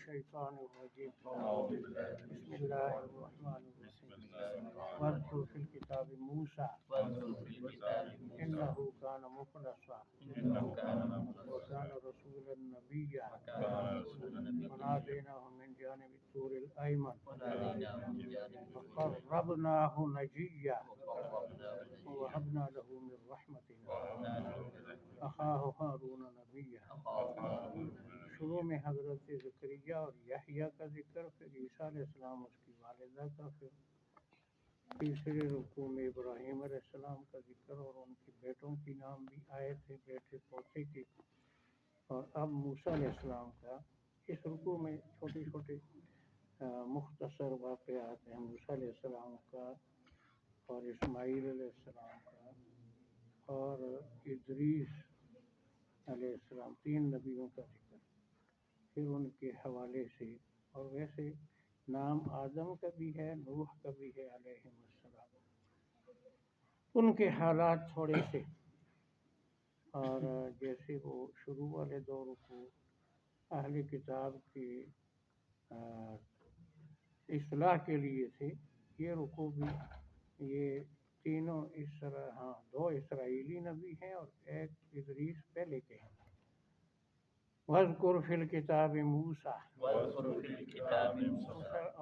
الشيطان الرجيم أعوذ بالله من بسم الله الرحمن الرحيم واذكر في الكتاب موسى إنه كان مخلصا وكان رسولا نبيا وناديناه من جانب الطور الأيمن وقربناه نجيا ووهبنا له من رحمتنا أخاه هارون نبيا. شروع میں حضرت زکریا اور یحییٰ کا ذکر، پھر عیسیٰ علیہ السلام اس کی والدہ کا، پھر تیسرے رکوع میں ابراہیم علیہ السلام کا ذکر اور ان کے بیٹوں کی نام بھی آئے تھے، بیٹے پوتے کے، اور اب موسیٰ علیہ السلام کا۔ اس رکوع میں چھوٹے چھوٹے مختصر واقعات ہیں موسیٰ علیہ السلام کا اور اسماعیل علیہ السلام کا اور ادریس علیہ السلام، 3 نبیوں کا ذکر، پھر ان کے حوالے سے، اور ویسے نام آدم کا بھی ہے، نوح کا بھی ہے علیہ السلام، ان کے حالات تھوڑے سے، اور جیسے وہ شروع والے دو رکوع اہل کتاب کی اصلاح کے لیے تھے، یہ رکوع بھی یہ تینوں دو اسرائیلی نبی ہیں اور ایک ادریس پہلے کے ہیں۔ وَاذْكُرْ فِي الْكِتَابِ مُوسَىٰ،